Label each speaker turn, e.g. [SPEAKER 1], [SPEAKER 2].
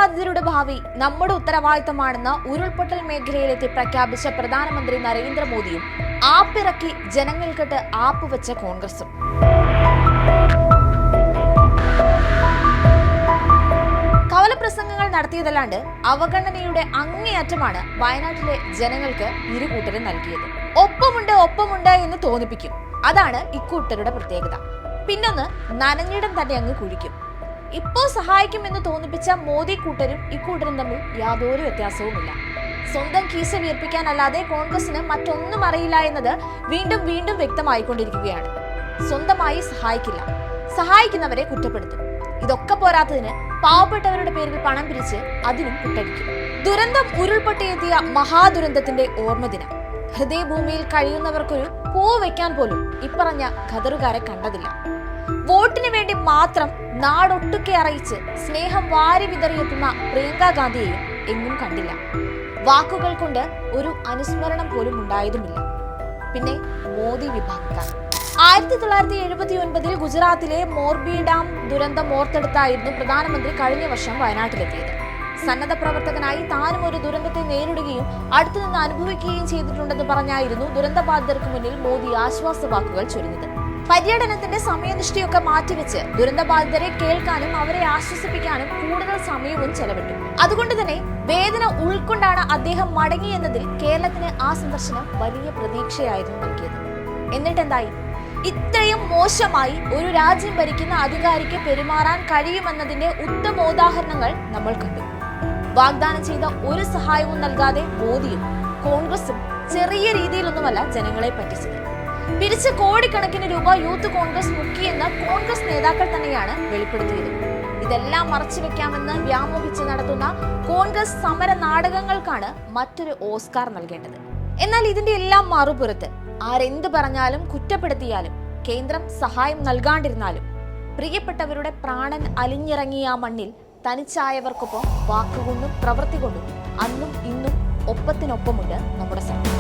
[SPEAKER 1] ദുരിതബാധിതരുടെ ഭാവി നമ്മുടെ ഉത്തരവാദിത്തമാണെന്ന് ഉരുൾപൊട്ടൽ മേഖലയിലെത്തി പ്രഖ്യാപിച്ച പ്രധാനമന്ത്രി നരേന്ദ്രമോദിയും ആപ്പിറക്കി ജനങ്ങൾക്കിട്ട് ആപ്പ് വെച്ച കോൺഗ്രസും. കവലപ്രസംഗങ്ങൾ നടത്തിയതല്ലാണ്ട് അവഗണനയുടെ അങ്ങേയറ്റമാണ് വയനാട്ടിലെ ജനങ്ങൾക്ക് ഇരുകൂട്ടരും നൽകിയത്. ഒപ്പമുണ്ട് എന്ന് തോന്നിപ്പിക്കും. അതാണ് ഇക്കൂട്ടരുടെ പ്രത്യേകത. പിന്നൊന്ന് നനഞ്ഞിടം തന്നെ അങ്ങ് കുഴിക്കും. ഇപ്പോ സഹായിക്കുമെന്ന് തോന്നിപ്പിച്ച മോദി കൂട്ടരും ഇക്കൂട്ടരും തമ്മിൽ യാതൊരു വ്യത്യാസവുമില്ല. സ്വന്തം കീശ വീർപ്പിക്കാനല്ലാതെ കോൺഗ്രസിന് മറ്റൊന്നും അറിയില്ല എന്നത് വീണ്ടും വീണ്ടും വ്യക്തമായിക്കൊണ്ടിരിക്കുകയാണ്. സ്വന്തമായി സഹായിക്കില്ല, സഹായിക്കുന്നവരെ കുറ്റപ്പെടുത്തും. ഇതൊക്കെ പോരാത്തതിന് പാവപ്പെട്ടവരുടെ പേരിൽ പണം പിരിച്ച് അതിനും കുട്ടടിക്കും. ദുരന്തം ഉരുൾപൊട്ടിയെത്തിയ മഹാദുരന്തത്തിന്റെ ഓർമ്മദിനം. ഹൃദയഭൂമിയിൽ കഴിയുന്നവർക്കൊരു പൂ വെക്കാൻ പോലും ഇപ്പറഞ്ഞ ഖദറുകാരെ കണ്ടതില്ല. വോട്ടിന് വേണ്ടി മാത്രം നാടൊട്ടുക്കെ അറിയിച്ച് സ്നേഹം വാരി വിതറിയെത്തുന്ന പ്രിയങ്ക ഗാന്ധിയെയും എങ്ങും കണ്ടില്ല. വാക്കുകൾ കൊണ്ട് ഒരു അനുസ്മരണം പോലും ഉണ്ടായതുമില്ല. പിന്നെ മോദി വിഭാഗക്കാർ. 1979 ഗുജറാത്തിലെ മോർബി ഡാം ദുരന്തം ഓർത്തെടുത്തായിരുന്നു പ്രധാനമന്ത്രി കഴിഞ്ഞ വർഷം വയനാട്ടിലെത്തിയത്. സന്നദ്ധ പ്രവർത്തകനായി താനും ഒരു ദുരന്തത്തെ നേരിടുകയും അടുത്തുനിന്ന് അനുഭവിക്കുകയും ചെയ്തിട്ടുണ്ടെന്ന് പറഞ്ഞായിരുന്നു ദുരന്തബാധിതർക്ക് മുന്നിൽ മോദി ആശ്വാസ വാക്കുകൾ ചൊരിഞ്ഞത്. പര്യടനത്തിന്റെ സമയനിഷ്ഠയൊക്കെ മാറ്റിവെച്ച് ദുരന്തബാധിതരെ കേൾക്കാനും അവരെ ആശ്വസിപ്പിക്കാനും കൂടുതൽ സമയവും ചെലവിട്ടു. അതുകൊണ്ട് തന്നെ വേദന ഉൾക്കൊണ്ടാണ് അദ്ദേഹം മടങ്ങിയെന്നതിൽ കേരളത്തിന് ആ സന്ദർശനം വലിയ പ്രതീക്ഷയായിരുന്നു നൽകിയത്. എന്നിട്ടെന്തായി? ഇത്രയും മോശമായി ഒരു രാജ്യം ഭരിക്കുന്ന അധികാരിക്ക് പെരുമാറാൻ കഴിയുമെന്നതിന്റെ ഉത്തമോദാഹരണങ്ങൾ നമ്മൾ കണ്ടു. വാഗ്ദാനം ചെയ്ത ഒരു സഹായവും നൽകാതെ മോദിയും കോൺഗ്രസും ചെറിയ രീതിയിലൊന്നുമല്ല ജനങ്ങളെ പറ്റിച്ചത്. പിരിച്ച കോടിക്കണക്കിന് രൂപ യൂത്ത് കോൺഗ്രസ് മുക്കിയെന്ന് കോൺഗ്രസ് നേതാക്കൾ തന്നെയാണ് വെളിപ്പെടുത്തിയത്. ഇതെല്ലാം മറച്ചുവെക്കാമെന്ന് വ്യാമോഹിച്ച് നടത്തുന്ന കോൺഗ്രസ് സമര നാടകങ്ങൾക്കാണ് മറ്റൊരു ഓസ്കാർ നൽകേണ്ടത്. എന്നാൽ ഇതിന്റെ എല്ലാം മറുപുറത്ത് ആരെന്ത് പറഞ്ഞാലും കുറ്റപ്പെടുത്തിയാലും കേന്ദ്രം സഹായം നൽകാണ്ടിരുന്നാലും പ്രിയപ്പെട്ടവരുടെ പ്രാണൻ അലിഞ്ഞിറങ്ങിയ ആ മണ്ണിൽ തനിച്ചായവർക്കൊപ്പം വാക്കുകൊണ്ടും പ്രവൃത്തി കൊണ്ടും അന്നും ഇന്നും ഒപ്പത്തിനൊപ്പമുണ്ട് നമ്മുടെ സർക്കാർ.